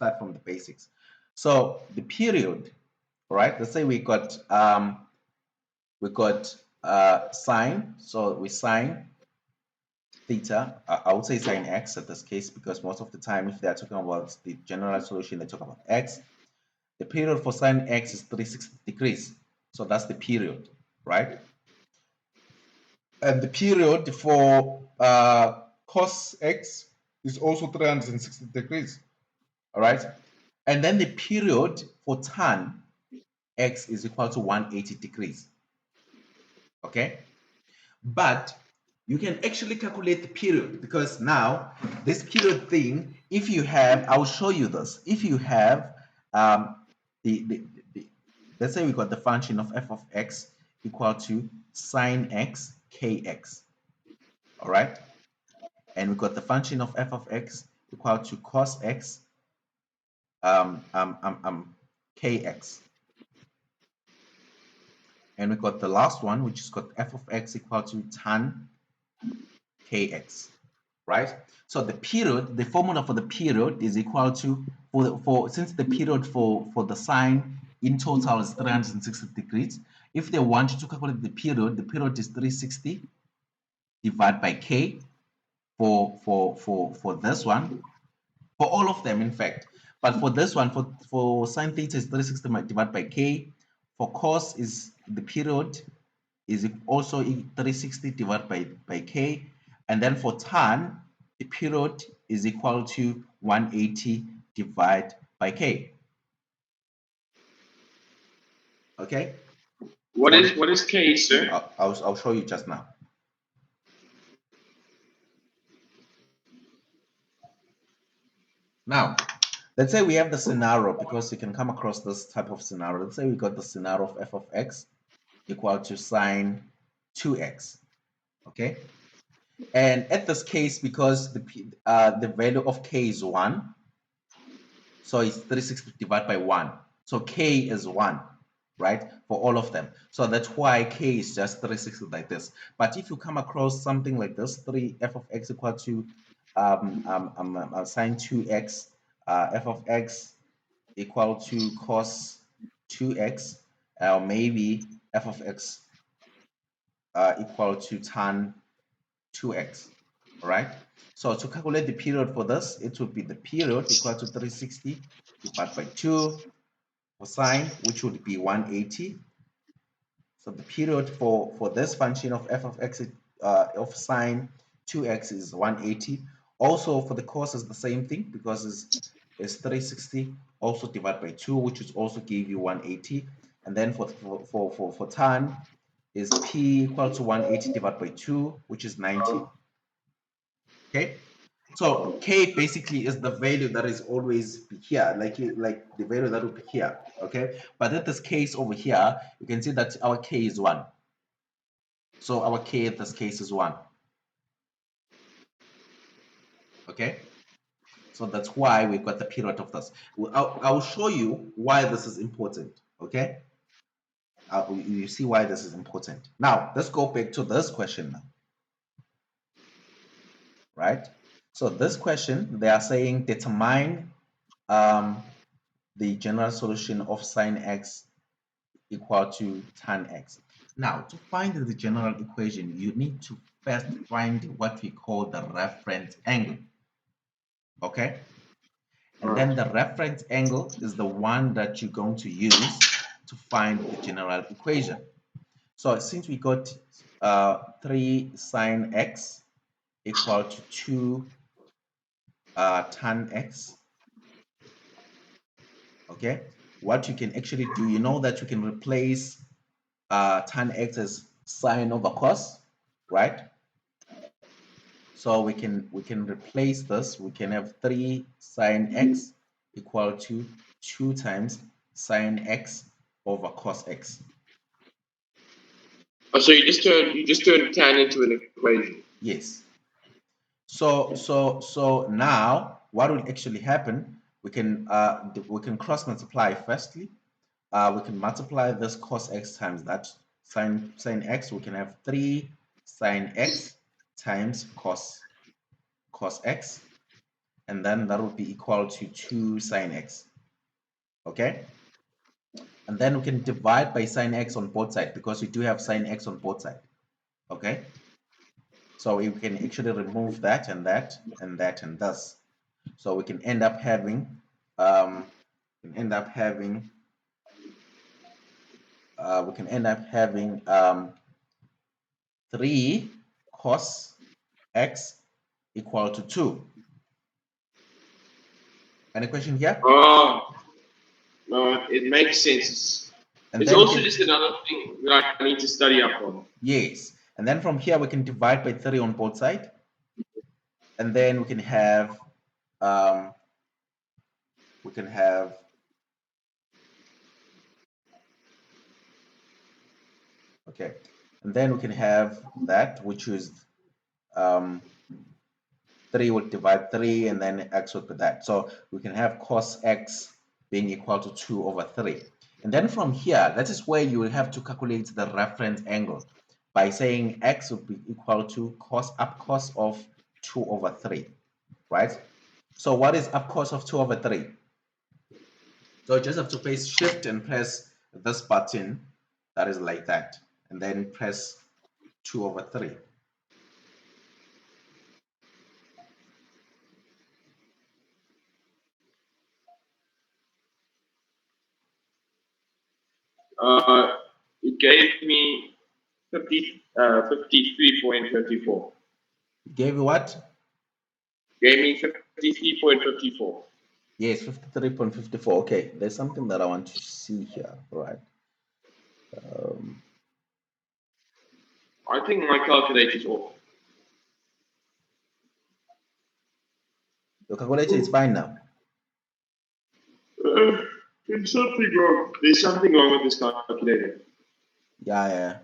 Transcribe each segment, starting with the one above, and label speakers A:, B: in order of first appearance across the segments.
A: start from the basics. So the period, right? Let's say we got sine. So we sine theta. I would say sine x at this case because most of the time, if they are talking about the general solution, they talk about x. The period for sine x is 360 degrees. So that's the period, right? And the period for cos x is also 360 degrees. All right. And then the period for tan x is equal to 180 degrees. Okay. But you can actually calculate the period because now this period thing, if you have, I'll show you this. If you have the let's say we got the function of f of x equal to sine x kx. All right. And we got the function of f of x equal to cos x kx. And we got the last one, which is got f of x equal to tan kx, right? So the period, the formula for the period is equal to, since the period for the sine in total is 360 degrees, if they want you to calculate the period is 360 divided by k for this one, for all of them, in fact. But for this one, for sine theta is 360 divided by k. For cos is the period is also 360 divided by k. And then for tan, the period is equal to 180 divided by k. Okay.
B: What is k, sir?
A: I'll show you just now. Now, let's say we have the scenario, because you can come across this type of scenario. Let's say we got the scenario of f of x equal to sine 2x. Okay. And at this case, because the value of k is 1, so it's 360 divided by 1. So k is 1, right, for all of them. So that's why k is just 360 like this. But if you come across something like this, 3f of x equal to sine 2x, f of x equal to cos 2x, or maybe f of x equal to tan 2x, right? So to calculate the period for this, it would be the period equal to 360 divided by 2 for sine, which would be 180. So the period for this function of f of x of sine 2x is 180. Also for the cos is the same thing because it's 360 also divided by 2, which would also give you 180. And then for tan is p equal to 180 divided by 2, which is 90. Okay, so k basically is the value that is always here, like the value that will be here. Okay, but in this case over here, you can see that our k is 1. So our k in this case is 1. Okay, so that's why we've got the period of this. I'll show you why this is important. Okay, you see why this is important. Now let's go back to this question now. Right? So this question, they are saying determine the general solution of sine x equal to tan x. Now, to find the general equation, you need to first find what we call the reference angle. Okay? And then the reference angle is the one that you're going to use to find the general equation. So since we got 3 sine x equal to 2 tan x, okay, what you can actually do, you know that you can replace tan x as sine over cos, right? So we can replace this. We can have 3 sine x equal to 2 times sine x over cos x.
B: Oh, so you just turned tan into an equation.
A: Yes. So now what will actually happen? We can cross multiply firstly. We can multiply this cos x times that sine x. We can have 3 sine x times cos x, and then that would be equal to 2 sine x. Okay, and then we can divide by sine x on both sides because we do have sine x on both sides. Okay, so we can actually remove that and that and that and thus. So we can end up having um, we can end up having 3 cos x equal to 2. Any question here?
B: Oh, no, it makes sense.
A: And
B: It's
A: then we
B: also
A: can,
B: just another thing that I need to study up on.
A: yes, and then from here we can divide by 3 on both sides, and then we can have um, we can have okay, and then we can have that, which is 3 would divide 3, and then x would be that. So we can have cos x being equal to 2 over 3. And then from here, that is where you will have to calculate the reference angle by saying x would be equal to up cos of 2 over 3, right? So what is up cos of 2 over 3? So you just have to press shift and press this button that is like that, and then press 2 over 3.
B: It gave me 53.54.
A: Gave you what?
B: Gave me 53.54.
A: Yes, 53.54. Okay, there's something that I want to see here, right?
B: I think my calculator's off.
A: Your calculator is fine now.
B: There's something wrong. There's something wrong with this calculator.
A: Yeah.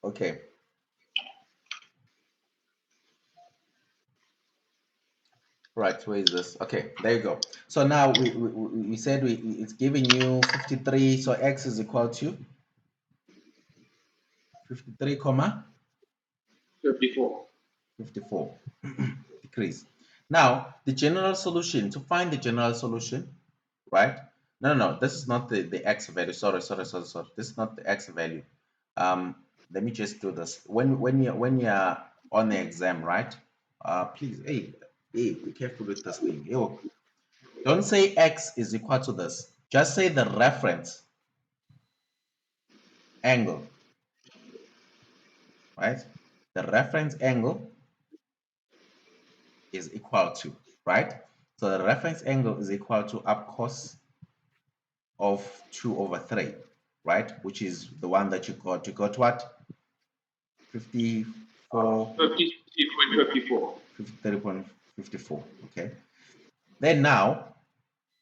A: Okay. Right, where is this? Okay, there you go. So now we said it's giving you 53, so x is equal to 53 comma
B: 54.
A: 54 decrease. Now the general solution, to find the general solution, right? No, this is not the x value. Sorry. This is not the x value. Let me just do this. When you're on the exam, right? Please, hey, be careful with this thing. Yo, don't say x is equal to this. Just say the reference angle, right? The reference angle is equal to, right? So the reference angle is equal to up cos of 2 over 3, right? Which is the one that you got. You got what? 54.
B: 53.54.
A: 53.54. Okay. Then now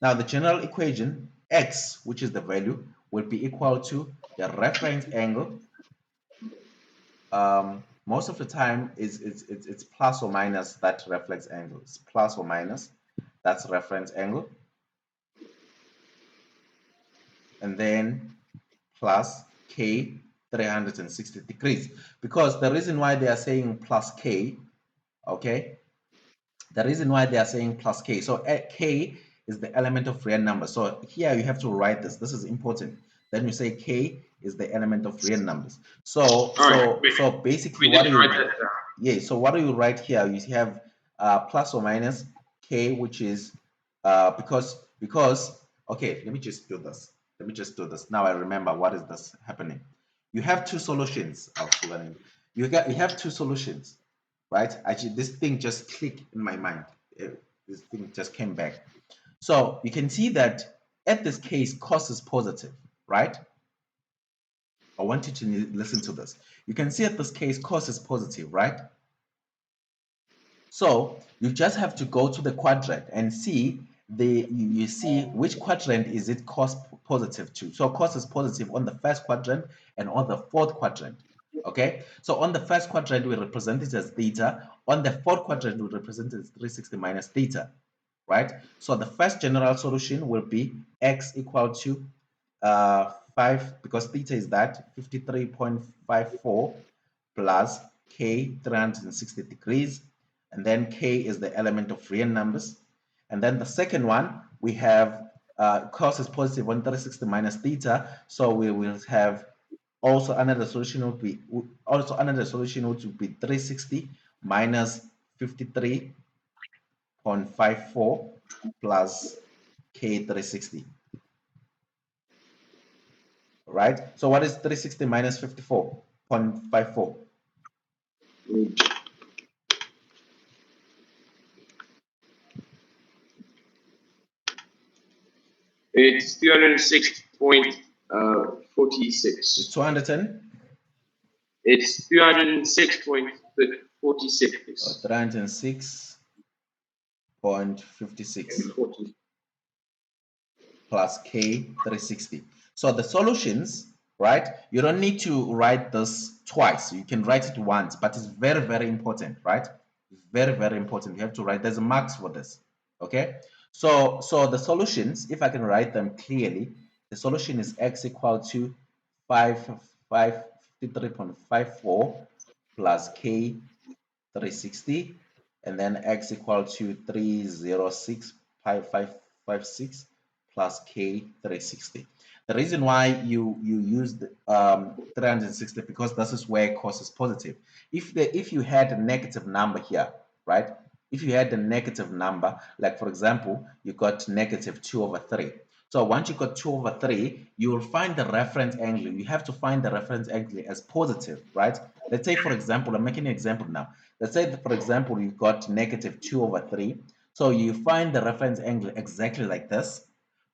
A: the general equation x, which is the value, will be equal to the reference angle. Most of the time it's plus or minus that reference angle. It's plus or minus that's reference angle, and then plus k 360 degrees. Because the reason why they are saying plus k, okay, the reason why they are saying plus k, so k is the element of real number. So here you have to write this. This is important. Then you say k is the element of real numbers. So basically what do you, yeah, so what do you write here? You have plus or minus k, which is because okay, let me just do this. Now I remember what is this happening. You have two solutions. You have two solutions, right? Actually, this thing just clicked in my mind. This thing just came back. So you can see that at this case, cos is positive, right? I want you to listen to this. You can see at this case, cos is positive, right? So you just have to go to the quadrant and see you see which quadrant is it cos positive to. So cos is positive on the first quadrant and on the fourth quadrant. Okay, so on the first quadrant we represent it as theta. On the fourth quadrant we represent it as 360 minus theta, right? So the first general solution will be x equal to 5, because theta is that 53.54 plus k 360 degrees, and then k is the element of real numbers. And then the second one, we have cos is positive 360 minus theta, so we will have also another solution would be 360 minus 53.54 plus k 360. Right? So what is 360 minus 54.54?
B: It's 306.46.
A: It's 210?
B: It's 306.46.
A: 306.56 plus k 360. So the solutions, right? You don't need to write this twice. You can write it once, but it's very, very important, right? Very, very important. You have to write. There's a marks for this. Okay. So the solutions, if I can write them clearly, the solution is x equal to 53.54 plus k 360, and then x equal to 306.556 plus k 360. The reason why you used 360, because this is where cos is positive. If you had a negative number here, right? If you had a negative number, like for example, you got negative 2 over 3. So once you got 2 over 3, you will find the reference angle. You have to find the reference angle as positive, right? Let's say, for example, I'm making an example now. Let's say, that, for example, you got negative 2 over 3. So you find the reference angle exactly like this.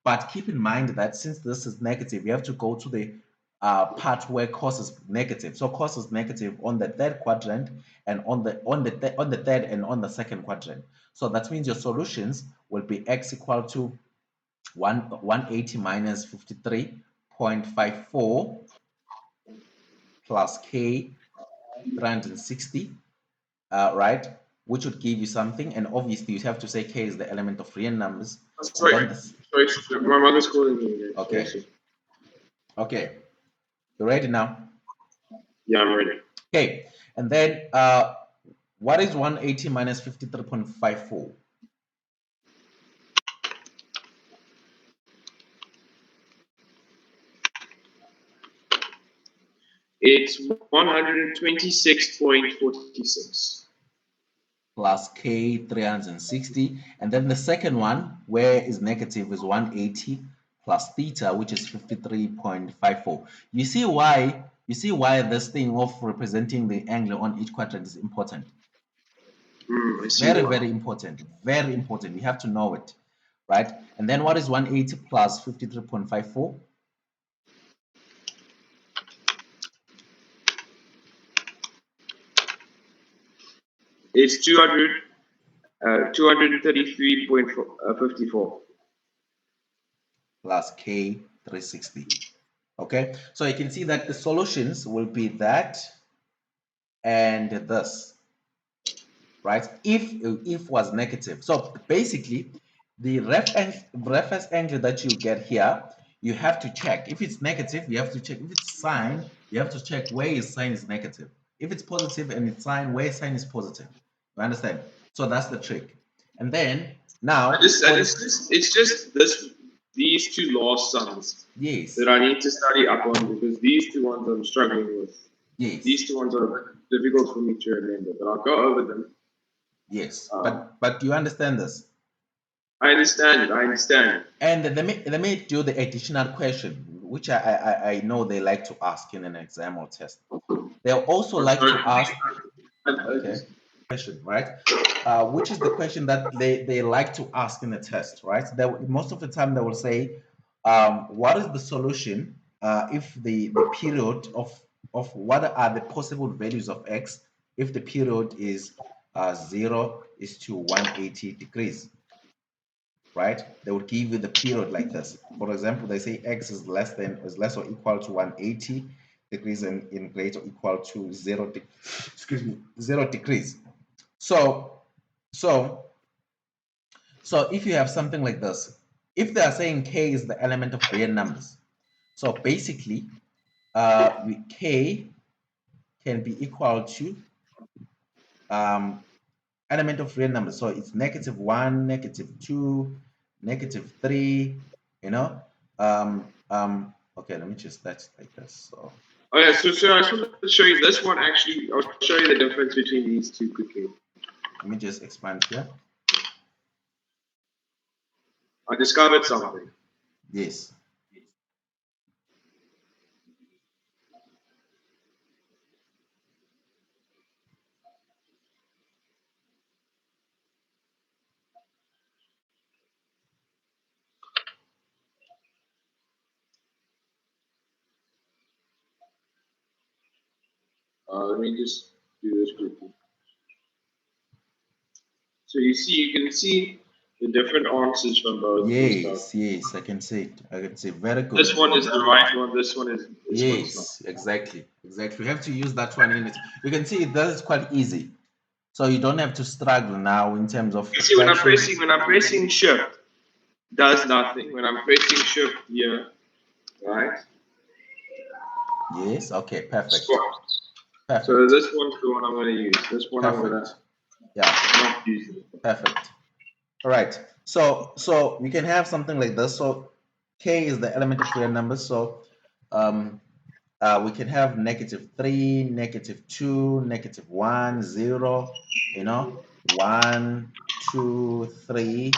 A: But keep in mind that since this is negative, you have to go to the part where cos is negative. So cos is negative on the third quadrant and on the third and on the second quadrant. So that means your solutions will be x equal to 180 minus 53.54 plus k 360, right? Which would give you something, and obviously you have to say k is the element of real numbers.
B: Sorry, my mother's calling me.
A: Okay. Okay. You ready now?
B: Yeah, I'm ready.
A: Okay. And then what is 180 minus 53.54?
B: It's 126.46.
A: Plus k 360, and then the second one where is negative is 180 plus theta, which is 53.54. You see why this thing of representing the angle on each quadrant is important. Very, very important. Very important. You have to know it, right? And then what is 180 plus 53.54?
B: It's 233.54
A: plus k 360. Okay, so you can see that the solutions will be that and this, right? If was negative. So basically, the reference angle that you get here, you have to check. If it's negative, you have to check. If it's sine, you have to check where is sine is negative. If it's positive and it's sine, where sine is positive. You understand? So that's the trick. And then now
B: it's just these two last sums
A: yes
B: that I need to study up on, because these two ones I'm struggling with.
A: Yes.
B: These two ones are difficult for me to remember, but I'll go over them.
A: Yes. But do you understand this?
B: I understand it. I understand.
A: And let me do the additional question, which I know they like to ask in an exam or test. They'll also like to ask, okay, question, right? Which is the question that they like to ask in the test, right? Most of the time they will say, what is the solution if the period of what are the possible values of x if the period is 0 is to 180 degrees, right? They would give you the period like this. For example, they say x is less or equal to 180 degrees and in greater or equal to 0 degrees. So if you have something like this, if they are saying k is the element of real numbers, So basically, k can be equal to element of real numbers. So it's -1, -2, -3, you know. Okay, let me just that's like this. So
B: Okay, so I just want to show you this one actually. I'll show you the difference between these two quickly.
A: let me just expand here.
B: I discovered something.
A: Yes.
B: Let me just do this quickly. So you can see the different answers from both of these stuff.
A: Yes, I can see it. I can see it. Very good.
B: This one is the right one. This one is not.
A: Yes, exactly. We have to use that one in it. You can see that is quite easy. So you don't have to struggle now in terms of
B: You see
A: fractions.
B: when I'm pressing shift, does nothing. When I'm pressing shift here, right?
A: Yes, okay, perfect.
B: Swapped.
A: Perfect.
B: So this one's the one I'm going to use. This one I'm going to not use.
A: Perfect. All right. So we can have something like this. So k is the element of real numbers. So we can have -3, -2, -1, 0, 1, 2, 3,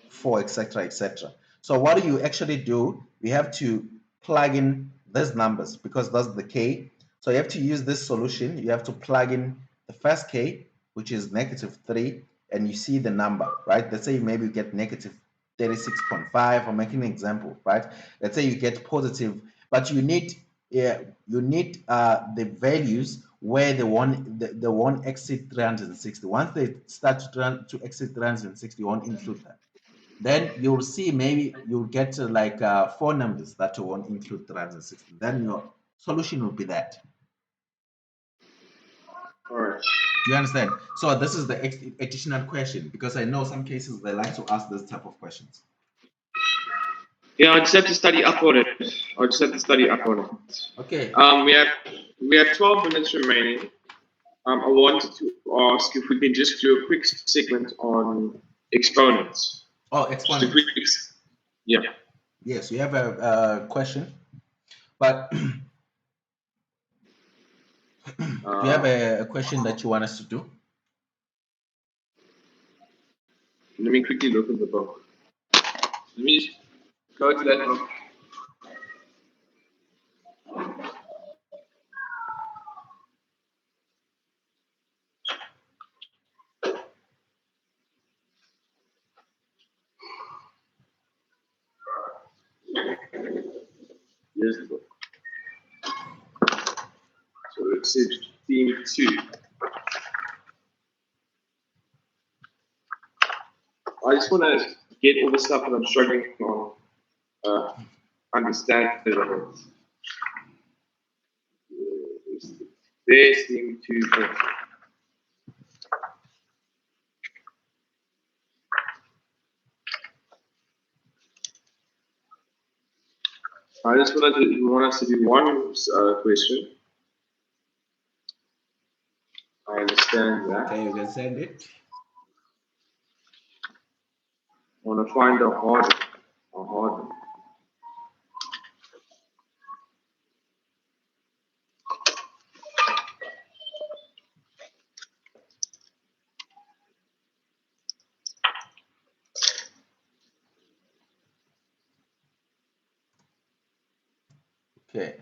A: 4, etc., etc. So what do you actually do? We have to plug in these numbers because that's the k. So you have to use this solution. You have to plug in the first k, which is -3, and you see the number, right? Let's say maybe you get -36.5. I'm making an example, right? Let's say you get positive, but you need the values where they won't exceed 360. Once they start to exceed 360, you won't include that. Then you'll see maybe you'll get like 4 numbers that won't include 360. Then your solution will be that.
B: All right.
A: Do you understand? So this is the additional question because I know some cases they like to ask this type of questions.
B: Yeah, I just have to study up on it. I just have to study up on it.
A: Okay.
B: We have 12 minutes remaining. I wanted to ask if we can just do a quick segment on exponents.
A: Oh,
B: Just a
A: exponents.
B: quick, yeah.
A: Yes, you have a question, but do you have a question that you want us to do?
B: Let me quickly look at the book. Let me just go to that book. Here's the book. So it says theme 2. I just want to get all the stuff that I'm struggling on, understand it a bit. There's theme 2. I just want us to do one question. I understand that.
A: Okay, you can send it.
B: I want to find a hard one.
A: Okay.